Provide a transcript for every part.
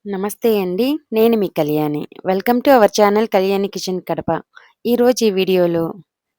నమస్తే అండి. నేను మీ Kalyani. Welcome to our channel Kalyani kitchen Kadapa. ఈరోజు ఈ వీడియోలో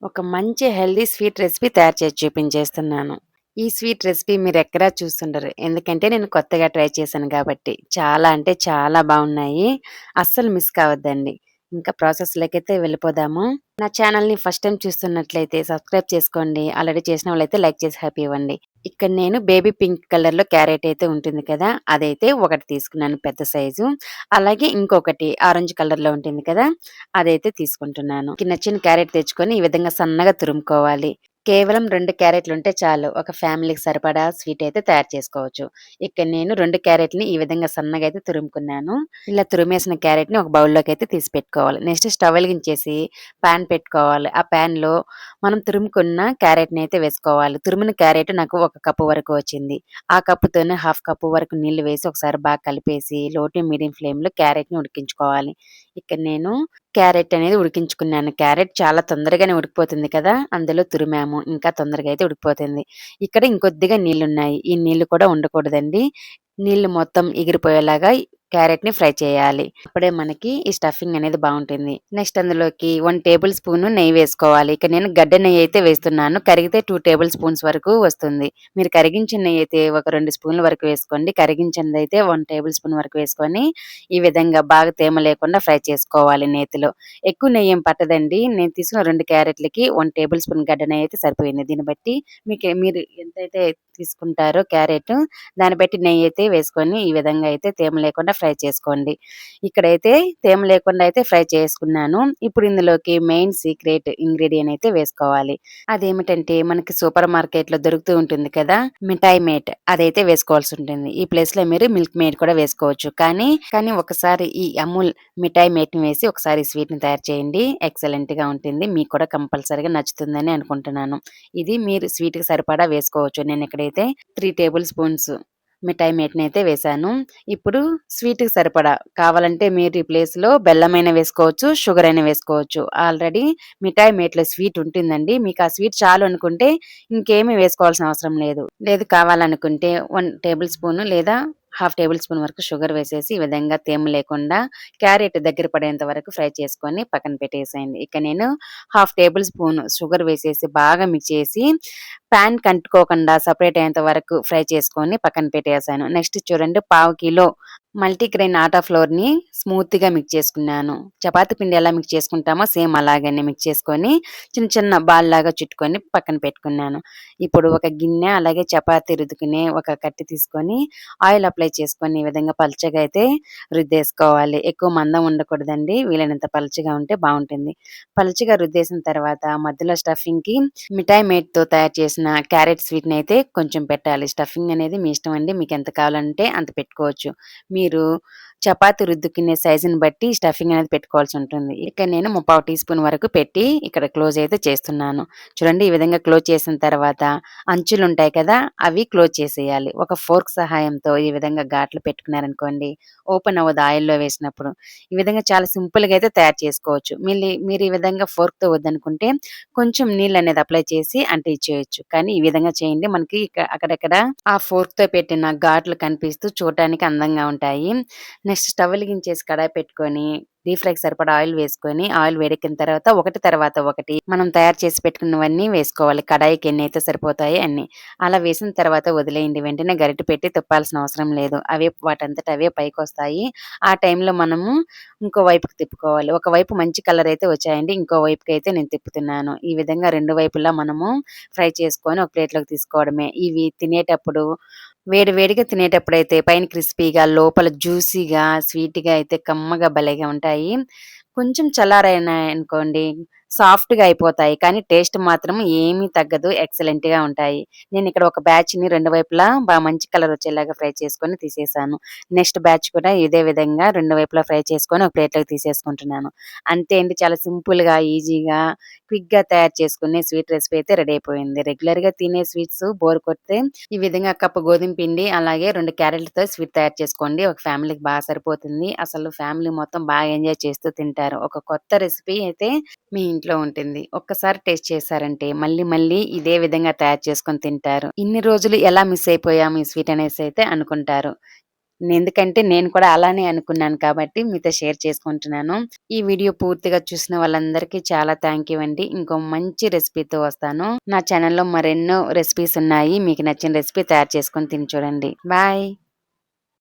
ఒక మంచి హెల్తీ స్వీట్ రెసిపీ తయారు చేసి చూపించేస్తున్నాను. ఈ స్వీట్ రెసిపీ మీరెక్కడా చూసుండరు. ఎందుకంటే నేను కొత్తగా ట్రై చేశాను కాబట్టి. చాలా అంటే చాలా బావున్నాయి. అస్సలు మిస్ కావద్దండి. ఇంకా ప్రాసెస్‌లోకైతే వెళ్ళిపోదాము. నా ఛానల్‌ని ఫస్ట్ టైమ్ చూస్తున్నట్లయితే సబ్స్క్రైబ్ చేసుకోండి. ఆల్రెడీ చేసిన వాళ్ళైతే లైక్ చేసి హ్యాపీ ఇవ్వండి. ఇక్కడ నేను బేబీ పింక్ కలర్‌లో క్యారెట్ అయితే ఉంటుంది కదా! అదైతే ఒకటి తీసుకున్నాను పెద్ద సైజు. అలాగే ఇంకొకటి ఆరెంజ్ కలర్‌లో ఉంటుంది కదా! అదైతే తీసుకుంటున్నాను. మీకు నచ్చిన క్యారెట్ తెచ్చుకొని ఈ విధంగా సన్నగా తురుముకోవాలి. కేవలం 2 క్యారెట్లుంటే చాలు. ఒక ఫ్యామిలీకి సరిపడా స్వీట్ అయితే తయారు చేసుకోవచ్చు. ఇక్కడ నేను 2 క్యారెట్‌ని ఈ విధంగా సన్నగా అయితే తురుముకున్నాను. ఇలా తురిమేసిన క్యారెట్‌ని ఒక బౌల్‌లోకి అయితే తీసి పెట్టుకోవాలి. నెక్స్ట్ స్టవ్ వెలిగించేసి పాన్ పెట్టుకోవాలి. ఆ పాన్‌లో మనం తురుముకున్న క్యారెట్‌ని అయితే వేసుకోవాలి. తురిమిన క్యారెట్ నాకు ఒక కప్పు వరకు వచ్చింది. ఆ కప్పుతోనే హాఫ్ కప్పు వరకు నీళ్లు వేసి ఒకసారి బాగా కలిపేసి లో టు మీడియం ఫ్లేమ్‌లో క్యారెట్‌ని ఉడికించుకోవాలి. ఇక్కడ నేను క్యారెట్ అనేది ఉడికించుకున్నాను. క్యారెట్ చాలా తొందరగానే ఉడికిపోతుంది కదా! అందులో తురిమాము. ఇంకా తొందరగా అయితే ఉడికిపోతుంది. ఇక్కడ ఇంకొద్దిగా నీళ్లున్నాయి. ఈ నీళ్లు కూడా ఉండకూడదండి. నీళ్లు మొత్తం ఎగిరిపోయేలాగా క్యారెట్‌ని ఫ్రై చేయాలి. అప్పుడే మనకి ఈ స్టఫింగ్ అనేది బావుంటుంది. నెక్స్ట్ అందులోకి 1 టేబుల్ స్పూను నెయ్యి వేసుకోవాలి. ఇక్కడ నేను గడ్డ నెయ్యి అయితే వేస్తున్నాను. కరిగితే 2 టేబుల్ స్పూన్స్ వరకు వస్తుంది. మీరు కరిగించిన నెయ్యి అయితే ఒక 2 స్పూన్ల వరకు వేసుకోండి. కరిగించిందైతే 1 టేబుల్ స్పూన్ వరకు వేసుకొని ఈ విధంగా బాగా తేమ లేకుండా ఫ్రై చేసుకోవాలి నేతిలో. ఎక్కువ నెయ్యేం పట్టదండి. నేను తీసుకున్న 2 క్యారెట్‌లకి 1 టేబుల్ స్పూన్ గడ్డ నెయ్యి అయితే సరిపోయింది. దీన్ని బట్టి మీరు ఎంతైతే తీసుకుంటారో క్యారెట్ దాన్ని బట్టి నెయ్యి అయితే వేసుకొని ఈ విధంగా అయితే తేమ లేకుండా ఫ్రై చేసుకోండి. ఇక్కడైతే తేమ లేకుండా అయితే ఫ్రై చేసుకున్నాను. ఇప్పుడు ఇందులోకి మెయిన్ సీక్రెట్ ఇంగ్రీడియెంట్ అయితే వేసుకోవాలి. అదేమిటంటే మనకి సూపర్ మార్కెట్‌లో దొరుకుతూ ఉంటుంది కదా! మిఠాయి మేట్ అదైతే వేసుకోవాల్సి ఉంటుంది. ఈ ప్లేస్‌లో మీరు మిల్క్ మేడ్ కూడా వేసుకోవచ్చు. కానీ ఒకసారి ఈ అమూల్ మిఠాయి మేట్‌ని వేసి ఒకసారి ఈ స్వీట్‌ని తయారు చేయండి. ఎక్సలెంట్‌గా ఉంటుంది. మీకు కూడా కంపల్సరీగా నచ్చుతుందని అనుకుంటున్నాను. ఇది మీరు స్వీట్‌కి సరిపడా వేసుకోవచ్చు. నేనిక్కడైతే 3 టేబుల్ స్పూన్స్ మిఠాయి మేట్‌నైతే వేశాను. ఇప్పుడు స్వీట్‌కి సరిపడా కావాలంటే మీరు ఈ ప్లేస్‌లో బెల్లమైనా వేసుకోవచ్చు, షుగర్ అయినా వేసుకోవచ్చు. ఆల్రెడీ మిఠాయి మేట్‌లో స్వీట్ ఉంటుందండి. మీకు ఆ స్వీట్ చాలు అనుకుంటే ఇంకేమి వేసుకోవాల్సిన అవసరం లేదు. లేదు కావాలనుకుంటే 1 టేబుల్ స్పూను లేదా హాఫ్ టేబుల్ స్పూన్ వరకు షుగర్ వేసేసి ఈ విధంగా తేమ లేకుండా క్యారెట్ దగ్గర పడేంత వరకు ఫ్రై చేసుకొని పక్కన పెట్టేసేయండి. ఇక నేను హాఫ్ టేబుల్ స్పూన్ షుగర్ వేసేసి బాగా మిక్స్ చేసి పాన్‌కి అంటుకోకుండా సెపరేట్ అయ్యేంత వరకు ఫ్రై చేసుకొని పక్కన పెట్టేసాను. నెక్స్ట్ చూడండి పావు కిలో మల్టీగ్రెయిన్ ఆటా ఫ్లోర్‌ని స్మూత్‌గా మిక్స్ చేసుకున్నాను. చపాతీ పిండి ఎలా మిక్స్ చేసుకుంటామో సేమ్ అలాగనే మిక్స్ చేసుకొని చిన్న చిన్న బాల్‌లాగా చుట్టుకొని పక్కన పెట్టుకున్నాను. ఇప్పుడు ఒక గిన్నె అలాగే చపాతీ రుద్దుకునే ఒక కత్తి తీసుకొని ఆయిల్ అప్లై చేసుకొని ఈ విధంగా పల్చగా అయితే రుద్దేసుకోవాలి. ఎక్కువ మందం ఉండకూడదండి. వీలైనంత పల్చగా ఉంటే బావుంటుంది. పల్చగా రుద్దేసిన తర్వాత మధ్యలో స్టఫింగ్‌కి మిఠాయి మేట్‌తో తయారు చేసిన క్యారెట్ స్వీట్‌నయితే కొంచెం పెట్టాలి. స్టఫింగ్ అనేది మీ ఇష్టం అండి. మీకెంత కావాలంటే అంత పెట్టుకోవచ్చు. మీరు చపాతీ రుద్దుకునే సైజుని బట్టి స్టఫింగ్ అనేది పెట్టుకోవాల్సుంటుంది. ఇక్కడ నేను ముప్పావు టీ స్పూన్ వరకు పెట్టి ఇక్కడ క్లోజ్ అయితే చేస్తున్నాను. చూడండి ఈ విధంగా క్లోజ్ చేసిన తర్వాత అంచులుంటాయి కదా! అవి క్లోజ్ చేసేయాలి. ఒక ఫోర్క్ సహాయంతో ఈ విధంగా ఘాట్లు పెట్టుకున్నారనుకోండి ఓపెన్ అవ్వదు ఆయిల్‌లో వేసినప్పుడు. ఈ విధంగా చాలా సింపుల్‌గా అయితే తయారు చేసుకోవచ్చు. మీరు ఈ విధంగా ఫోర్క్‌తో వద్దనుకుంటే కొంచెం నీళ్ళనేది అప్లై చేసి అంటించేయొచ్చు. కానీ ఈ విధంగా చేయండి. మనకి అక్కడక్కడ ఆ ఫోర్క్‌తో పెట్టిన ఘాట్లు కనిపిస్తూ చూడటానికి అందంగా ఉంటాయి. నెక్స్ట్ స్టవ్ వెలిగించేసి కడాయి పెట్టుకొని డీప్ ఫ్రైకి సరిపడా ఆయిల్ వేసుకొని, ఆయిల్ వేడెక్కిన తర్వాత ఒకటి తర్వాత ఒకటి మనం తయారు చేసి పెట్టుకున్నవన్నీ వేసుకోవాలి. కడాయికి ఎన్నైతే సరిపోతాయో అన్ని. అలా వేసిన తర్వాత వదిలేయండి. వెంటనే గరిటె పెట్టి తిప్పాల్సిన అవసరం లేదు. అవే వాటంతట అవే పైకొస్తాయి. ఆ టైంలో మనము ఇంకో వైపుకి తిప్పుకోవాలి. ఒకవైపు మంచి కలర్ అయితే వచ్చాయండి. ఇంకో వైపుకైతే నేను తిప్పుతున్నాను. ఈ విధంగా 2 వైపులా మనము ఫ్రై చేసుకొని ఒక ప్లేట్‌లోకి తీసుకోవడమే. ఇవి తినేటప్పుడు వేడి వేడిగా తినేటప్పుడైతే పైన క్రిస్పీగా, లోపల జ్యూసీగా, స్వీట్‌గా అయితే కమ్మగా భలేగా ఉంటాయి. కొంచెం చల్లారాయనాయనుకోండి సాఫ్ట్‌గా అయిపోతాయి. కానీ టేస్ట్ మాత్రం ఏమీ తగ్గదు. ఎక్సలెంట్‌గా ఉంటాయి. నేనిక్కడ ఒక బ్యాచ్‌ని 2 వైపులా మంచి కలర్ వచ్చేలాగా ఫ్రై చేసుకొని తీసేసాను. నెక్స్ట్ బ్యాచ్ కూడా ఇదే విధంగా 2 వైపులా ఫ్రై చేసుకొని ఒక ప్లేట్‌లోకి తీసేసుకుంటున్నాను. అంతే అండి. చాలా సింపుల్‌గా, ఈజీగా, క్విక్‌గా తయారు చేసుకునే స్వీట్ రెసిపీ అయితే రెడీ అయిపోయింది. రెగ్యులర్‌గా తినే స్వీట్స్ బోర్ కొడితే ఈ విధంగా కప్పు గోధుమ పిండి, అలాగే 2 క్యారెట్‌లతో స్వీట్ తయారు చేసుకోండి. ఒక ఫ్యామిలీకి సరిపోతుంది. అసలు ఫ్యామిలీ మొత్తం బాగా ఎంజాయ్ చేస్తూ తింటారు. ఒక కొత్త రెసిపీ అయితే మీ ఇంట్లో ఉంటుంది. ఒక్కసారి టేస్ట్ చేశారంటే మళ్ళీ మళ్ళీ ఇదే విధంగా తయారు చేసుకొని తింటారు. ఇన్ని రోజులు ఎలా మిస్ అయిపోయాము ఈ స్వీట్ అనేసైతే అనుకుంటారు. ఎందుకంటే నేను కూడా అలానే అనుకున్నాను కాబట్టి మీతో షేర్ చేసుకుంటున్నాను. ఈ వీడియో పూర్తిగా చూసిన వాళ్ళందరికీ చాలా థ్యాంక్ యూ అండి. ఇంకో మంచి రెసిపీతో వస్తాను. నా ఛానల్‌లో మరెన్నో రెసిపీస్ ఉన్నాయి. మీకు నచ్చిన రెసిపీ తయారు చేసుకొని తిని చూడండి. బాయ్.